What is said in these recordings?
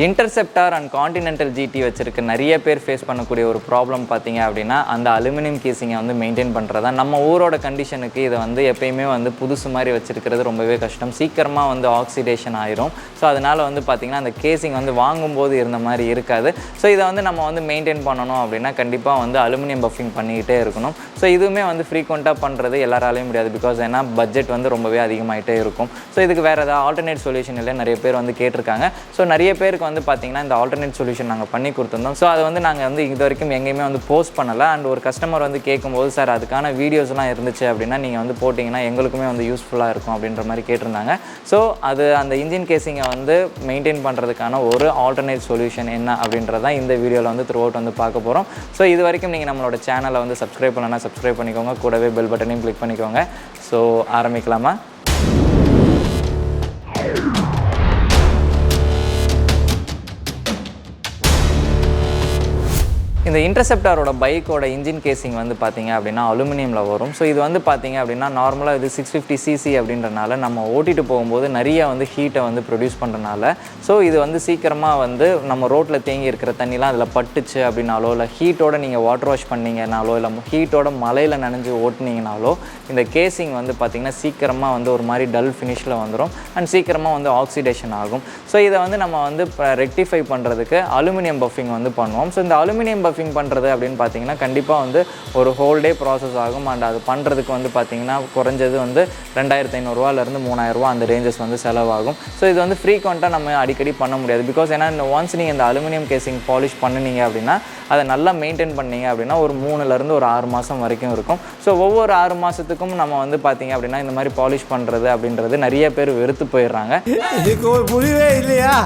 Interceptor and continental GT வச்சிருக்க நிறைய பேர் ஃபேஸ் பண்ணக்கூடிய ஒரு ப்ராப்ளம் பார்த்தீங்க அப்படின்னா அந்த அலுமினியம் கேசிங்கை வந்து மெயின்டைன் பண்ணுறதா. நம்ம ஊரோட கண்டிஷனுக்கு இதை வந்து எப்பயுமே வந்து புதுசு மாதிரி வச்சுருக்கிறது ரொம்பவே கஷ்டம். சீக்கிரமாக வந்து ஆக்சிடேஷன் ஆயிரும். ஸோ அதனால் வந்து பார்த்திங்கன்னா அந்த கேசிங் வந்து வாங்கும்போது இருந்த மாதிரி இருக்காது. ஸோ இதை வந்து நம்ம வந்து மெயின்டைன் பண்ணணும் அப்படின்னா கண்டிப்பாக வந்து அலுமினியம் பஃபிங் பண்ணிக்கிட்டே இருக்கணும். ஸோ இதுவுமே வந்து ஃப்ரீக்வெண்ட்டாக பண்ணுறது எல்லாராலையும் முடியாது. பிகாஸ் ஏன்னா பட்ஜெட் வந்து ரொம்பவே அதிகமாகிட்டே இருக்கும். ஸோ இதுக்கு வேறு ஏதாவது ஆல்டர்னேட் சொல்யூஷன் இல்லை நிறைய பேர் வந்து கேட்டிருக்காங்க. ஸோ நிறைய பேருக்கு வந்து பார்த்தீங்கன்னா இந்த ஆல்டர்னேட் சொல்யூஷன் நாங்கள் பண்ணி கொடுத்துருந்தோம். ஸோ அதை வந்து நாங்கள் வந்து இது வரைக்கும் எங்கேயுமே வந்து போஸ்ட் பண்ணலை. அண்ட் ஒரு கஸ்டமர் வந்து கேட்கும்போது சார் அதுக்கான வீடியோஸ்லாம் இருந்துச்சு அப்படின்னா நீங்கள் வந்து போட்டிங்கன்னா எங்களுக்குமே வந்து யூஸ்ஃபுல்லாக இருக்கும் அப்படின்ற மாதிரி கேட்டிருந்தாங்க. ஸோ அது அந்த இன்ஜின் கேசிங்கை வந்து மெயின்டைன் பண்ணுறதுக்கான ஒரு ஆல்டர்னேட் சொல்யூஷன் என்ன அப்படின்றதான் இந்த வீடியோவில் வந்து த்ரூ அவுட் வந்து பார்க்க போகிறோம். ஸோ இது வரைக்கும் நீங்கள் நம்மளோட சேனலை வந்து சப்ஸ்கிரைப் பண்ணலன்னா சப்ஸ்கிரைப் பண்ணிக்கோங்க, கூடவே பெல் பட்டனையும் கிளிக் பண்ணிக்கோங்க. ஸோ ஆரம்பிக்கலாமா? இந்த இன்டர்செப்டாரோட பைக்கோட இன்ஜின் கேசிங் வந்து பார்த்திங்க அப்படின்னா அலுமினியமில் வரும். ஸோ இது வந்து பார்த்திங்க அப்படின்னா நார்மலாக இது 650cc அப்படின்றனால நம்ம ஓட்டிகிட்டு போகும்போது நிறைய வந்து ஹீட்டை வந்து ப்ரொடியூஸ் பண்ணுறனால ஸோ இது வந்து சீக்கிரமாக வந்து நம்ம ரோட்டில் தேங்கி இருக்கிற தண்ணிலாம் அதில் பட்டுச்சு அப்படின்னாலோ இல்லை ஹீட்டோட நீங்கள் வாட்டர் வாஷ் பண்ணிங்கனாலோ இல்லை ஹீட்டோட மலையில் நனைஞ்சு ஓட்டினீங்கனாலோ இந்த கேசிங் வந்து பார்த்திங்கன்னா சீக்கிரமாக வந்து ஒரு மாதிரி டல் ஃபினிஷில் வந்துடும் அண்ட் சீக்கிரமாக வந்து ஆக்சிடேஷன் ஆகும். ஸோ இதை வந்து நம்ம வந்து ரெக்டிஃபை பண்ணுறதுக்கு அலுமினியம் பஃபிங் வந்து பண்ணுவோம். ஸோ இந்த அலுமினியம் பஃபிங் பண்ணுறது அப்படின்னு பார்த்தீங்கன்னா கண்டிப்பாக வந்து ஒரு ஹோல் டே ப்ராசஸ் ஆகும். அண்ட் அது பண்ணுறதுக்கு வந்து பார்த்திங்கன்னா குறைஞ்சது வந்து 2500 3000 அந்த ரேஞ்சஸ் வந்து செலவாகும். ஸோ இது வந்து ஃப்ரீக்வெண்ட்டாக நம்ம அடிக்கடி பண்ண முடியாது. பிகாஸ் ஏன்னா இந்த ஒன்ஸ் நீங்கள் இந்த அலுமினியம் கேசிங் பாலிஷ் பண்ணினீங்க அப்படின்னா அதை நல்லா மெயின்டைன் பண்ணிங்க அப்படின்னா ஒரு 3 ஒரு 6 மாதம் வரைக்கும் இருக்கும். ஸோ ஒவ்வொரு 6 மாதத்துக்கும் நம்ம வந்து பார்த்திங்க அப்படின்னா இந்த மாதிரி பாலிஷ் பண்ணுறது அப்படின்றது நிறைய பேர் வெறுத்து போயிடுறாங்க. இதுக்கு ஒரு முடிவே இல்லையா,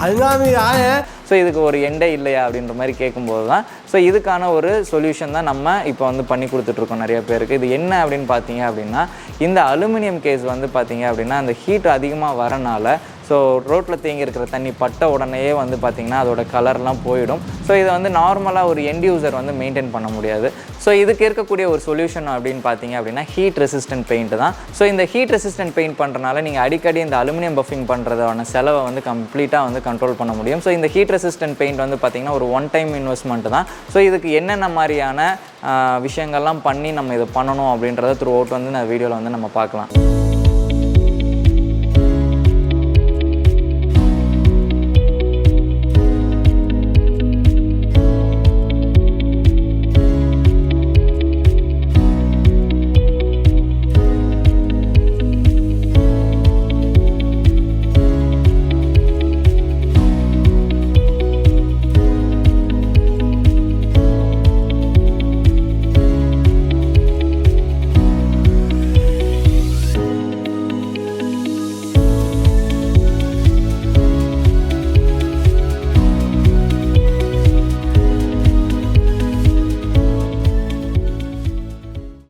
அதுதான். ஸோ இதுக்கு ஒரு எண்டே இல்லையா அப்படின்ற மாதிரி கேட்கும்போது தான் ஸோ இதுக்கான ஒரு சொல்யூஷன் தான் நம்ம இப்போ வந்து பண்ணி கொடுத்துட்ருக்கோம் நிறைய பேருக்கு. இது என்ன அப்படின்னு பார்த்தீங்க அப்படின்னா இந்த அலுமினியம் கேஸ் வந்து பார்த்தீங்க அப்படின்னா அந்த ஹீட் அதிகமாக வரனால ஸோ ரோட்டில் தேங்கி இருக்கிற தண்ணி பட்ட உடனேயே வந்து பார்த்திங்கன்னா அதோட கலர்லாம் போயிடும். ஸோ இதை வந்து நார்மலாக ஒரு எண்ட் யூசர் வந்து மெயின்டைன் பண்ண முடியாது. ஸோ இதுக்கு இருக்கக்கூடிய ஒரு சொல்யூஷன் அப்படின்னு பார்த்தீங்க அப்படின்னா ஹீட் ரெசிஸ்டன்ட் பெயிண்ட் தான். ஸோ இந்த ஹீட் ரெசிஸ்டன்ட் பெயிண்ட் பண்ணுறனால நீங்கள் அடிக்கடி இந்த அலுமினியம் பஃபிங் பண்ணுறதான செலவை வந்து கம்ப்ளீட்டாக வந்து கண்ட்ரோல் பண்ண முடியும். ஸோ இந்த ஹீட் ரெசிஸ்டன்ட் பெயிண்ட் வந்து பார்த்திங்கன்னா ஒரு ஒன் டைம் இன்வெஸ்ட்மெண்ட் தான். ஸோ இதுக்கு என்னென்ன மாதிரியான விஷயங்கள்லாம் பண்ணி நம்ம இதை பண்ணணும் அப்படின்றத த்ரூ அவுட் வந்து இந்த வீடியோவில் வந்து நம்ம பார்க்கலாம்.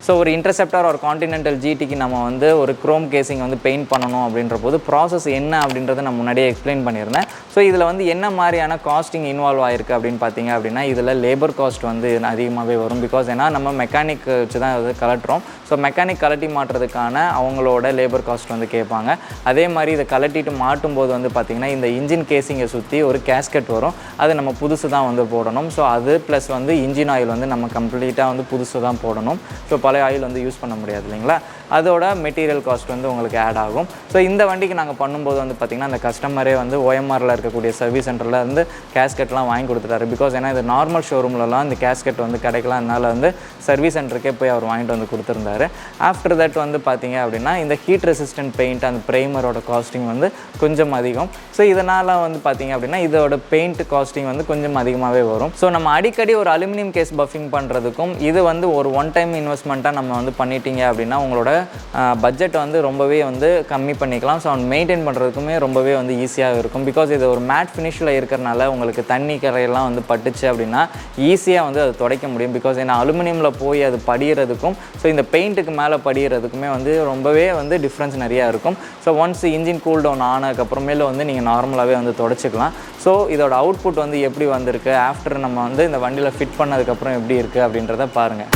ஸோ ஒரு இன்டர்செப்டார் ஒரு கான்டினென்டல் ஜிடிக்கு நம்ம வந்து ஒரு குரோம் கேசிங் வந்து பெயிண்ட் பண்ணணும் அப்படின்ற போது ப்ராசஸ் என்ன அப்படின்றத நான் முன்னாடியே எக்ஸ்பிளைன் பண்ணியிருந்தேன். ஸோ இதில் வந்து என்ன மாதிரியான காஸ்டிங் இன்வால்வ் ஆகிருக்கு அப்படின்னு பார்த்தீங்க அப்படின்னா இதில் லேபர் காஸ்ட் வந்து அதிகமாகவே வரும். பிகாஸ் ஏன்னா நம்ம மெக்கானிக் வச்சு தான் அது கலட்டுறோம். ஸோ மெக்கானிக் கலட்டி மாட்டுறதுக்கான அவங்களோட லேபர் காஸ்ட் வந்து கேட்பாங்க. அதே மாதிரி இதை கலட்டிட்டு மாட்டும்போது வந்து பார்த்திங்கன்னா இந்த இன்ஜின் கேசிங்கை சுற்றி ஒரு கேஸ்கெட் வரும். அது நம்ம புதுசு தான் வந்து போடணும். ஸோ அது ப்ளஸ் வந்து இன்ஜின் ஆயில் வந்து நம்ம கம்ப்ளீட்டாக வந்து புதுசு தான் போடணும். ஸோ பழைய ஆயில் வந்து யூஸ் பண்ண முடியாது இல்லைங்களா. அதோட மெட்டீரியல் காஸ்ட் வந்து உங்களுக்கு ஆட் ஆகும். ஸோ இந்த வண்டிக்கு நாங்கள் பண்ணும்போது வந்து பார்த்திங்கன்னா அந்த கஸ்டமரே வந்து OMRல இருக்கக்கூடிய சர்வீஸ் சென்டரில் வந்து கேஸ்கெட்லாம் வாங்கி கொடுத்துட்டாரு. பிகாஸ் ஏன்னா இது நார்மல் ஷோரூம்லலாம் இந்த கேஸ்கெட் வந்து கிடைக்கலாம். அதனால் வந்து சர்வீஸ் சென்டருக்கே போய் அவர் வாங்கிட்டு வந்து கொடுத்துருந்தாரு. ஆஃப்டர் தட் வந்து பார்த்திங்க அப்படின்னா இந்த ஹீட் ரெசிஸ்டன்ட் பெயிண்ட் அந்த ப்ரைமரோட காஸ்டிங் வந்து கொஞ்சம் அதிகம். ஸோ இதனால் வந்து பார்த்திங்க அப்படின்னா இதோட பெயிண்ட் காஸ்டிங் வந்து கொஞ்சம் அதிகமாகவே வரும். ஸோ நம்ம அடிக்கடி ஒரு அலுமினியம் கேஸ் பஃபிங் பண்ணுறதுக்கும் இது வந்து ஒரு ஒன் டைம் இன்வெஸ்ட்மெண்ட்டாக நம்ம வந்து பண்ணிட்டீங்க அப்படின்னா உங்களோட பட்ஜெட் வந்து ரொம்பவே வந்து கம்மி பண்ணிக்கலாம். ஸோ மெயின்டைன் பண்ணுறதுக்குமே ரொம்பவே வந்து ஈஸியாக இருக்கும். பிகாஸ் இது ஒரு மேட் ஃபினிஷில் இருக்கிறனால உங்களுக்கு தண்ணி கரையெல்லாம் வந்து பட்டுச்சு அப்படின்னா ஈஸியாக வந்து அது துடைக்க முடியும். பிகாஸ் ஏன்னா அலுமினியமில் போய் அது படிகிறதுக்கும் ஸோ இந்த பெயிண்ட்டுக்கு மேலே படிகிறதுக்குமே வந்து ரொம்பவே வந்து டிஃப்ரென்ஸ் நிறையா இருக்கும். So once engine cool down ஆனதுக்கப்புறமேல வந்து நீங்கள் நார்மலாகவே வந்து துடைச்சிக்கலாம். ஸோ இதோட அவுட்புட் வந்து எப்படி வந்திருக்கு ஆஃப்டர் நம்ம வந்து இந்த வண்டியில் ஃபிட் பண்ணதுக்கப்புறம் எப்படி இருக்குது அப்படின்றத பாருங்கள்.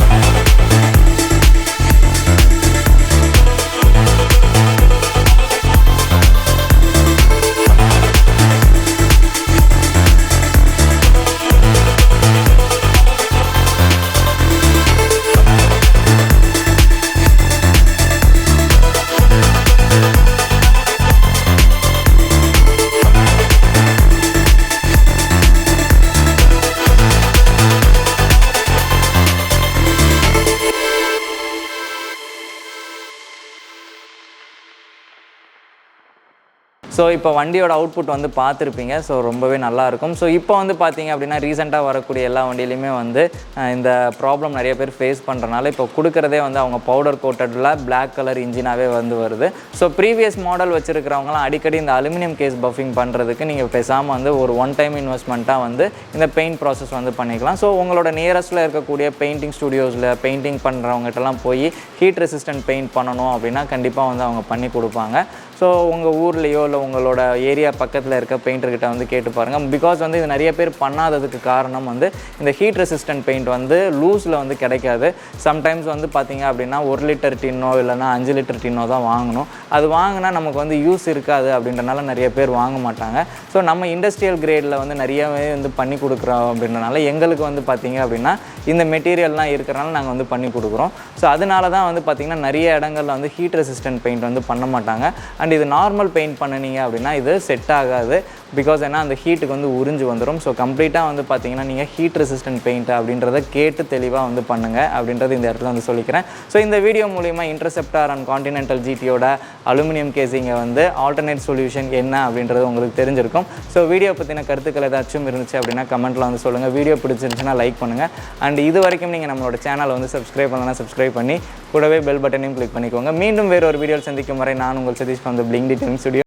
ஸோ இப்போ வண்டியோட அவுட்புட் வந்து பார்த்துருப்பீங்க. ஸோ ரொம்பவே நல்லாயிருக்கும். ஸோ இப்போ வந்து பார்த்தீங்க அப்படின்னா ரீசெண்டாக வரக்கூடிய எல்லா வண்டியிலையுமே வந்து இந்த ப்ராப்ளம் நிறைய பேர் ஃபேஸ் பண்ணுறனால இப்போ கொடுக்குறதே வந்து அவங்க பவுடர் கோட்டடில் பிளாக் கலர் இன்ஜினாகவே வந்து வருது. ஸோ ப்ரீவியஸ் மாடல் வச்சுருக்கிறவங்களாம் அடிக்கடி இந்த அலுமினியம் கேஸ் பஃபிங் பண்ணுறதுக்கு நீங்கள் பேசாமல் வந்து ஒரு ஒன் டைம் இன்வெஸ்ட்மெண்ட்டாக வந்து இந்த பெயிண்ட் ப்ராசஸ் வந்து பண்ணிக்கலாம். ஸோ உங்களோட நியரஸ்ட்டில் இருக்கக்கூடிய பெயிண்டிங் ஸ்டுடியோஸில் பெயிண்டிங் பண்ணுறவங்ககிட்டலாம் போய் ஹீட் ரெசிஸ்டன்ட் பெயிண்ட் பண்ணணும் அப்படின்னா கண்டிப்பாக வந்து அவங்க பண்ணி கொடுப்பாங்க. ஸோ உங்கள் ஊர்லேயோ இல்லை உங்களோட ஏரியா பக்கத்தில் இருக்க பெயிண்டர்கிட்ட வந்து கேட்டு பாருங்கள். பிகாஸ் வந்து இது நிறைய பேர் பண்ணாததுக்கு காரணம் வந்து இந்த ஹீட் ரெசிஸ்டன்ட் பெயிண்ட் வந்து லூஸில் வந்து கிடைக்காது. சம்டைம்ஸ் வந்து பார்த்திங்க அப்படின்னா 1 லிட்டர் டின்னோ இல்லைனா 5 லிட்டர் டின்னோ தான் வாங்கணும். அது வாங்கினா நமக்கு வந்து யூஸ் இருக்காது அப்படின்றனால நிறைய பேர் வாங்க மாட்டாங்க. ஸோ நம்ம இண்டஸ்ட்ரியல் கிரேடில் வந்து நிறையவே வந்து பண்ணி கொடுக்குறோம் அப்படின்றனால எங்களுக்கு வந்து பார்த்திங்க அப்படின்னா இந்த மெட்டீரியல்லாம் இருக்கிறனால நாங்கள் வந்து பண்ணி கொடுக்குறோம். ஸோ அதனால தான் வந்து பார்த்திங்கன்னா நிறைய இடங்களில் வந்து ஹீட் ரெசிஸ்டன்ட் பெயிண்ட் வந்து பண்ண மாட்டாங்க. அண்ட் இது நார்மல் பெயிண்ட் பண்ணினீங்க அப்படின்னா இது செட் ஆகாது. பிகாஸ் ஏன்னா அந்த ஹீட்டுக்கு வந்து உறிஞ்சு வந்துடும். ஸோ கம்ப்ளீட்டாக வந்து பார்த்தீங்கன்னா நீங்கள் ஹீட் ரெசிஸ்டன்ட் பெயிண்ட் அப்படின்றத கேட்டு தெளிவாக வந்து பண்ணுங்கள் அப்படின்றது இந்த இடத்துல வந்து சொல்லிக்கிறேன். ஸோ இந்த வீடியோ மூலிமா இன்டர்செப்டார் அண்ட் கான்டினென்டல் ஜிடியோட அலுமினியம் கேசிங்கை வந்து ஆல்டர்னேட் சொல்யூஷன் என்ன அப்படின்றது உங்களுக்கு தெரிஞ்சிருக்கும். ஸோ வீடியோ பற்றின கருத்துக்கள் ஏதாச்சும் இருந்துச்சு அப்படின்னா கமெண்ட்டில் வந்து சொல்லுங்கள். வீடியோ பிடிச்சிருந்துச்சுன்னா லைக் பண்ணுங்கள். அண்ட் இது வரைக்கும் நீங்கள் நம்மளோட சேனலை வந்து சப்ஸ்கிரைப் பண்ணலாம், சப்ஸ்கிரைப் பண்ணி கூடவே பெல் பட்டனையும் கிளிக் பண்ணிக்கோங்க. மீண்டும் வேறு ஒரு வீடியோவில் சந்திக்கும் வரை நான் உங்கள் சதீஷ் வந்து பிளிங்டி டைம் ஸ்டுடியோ.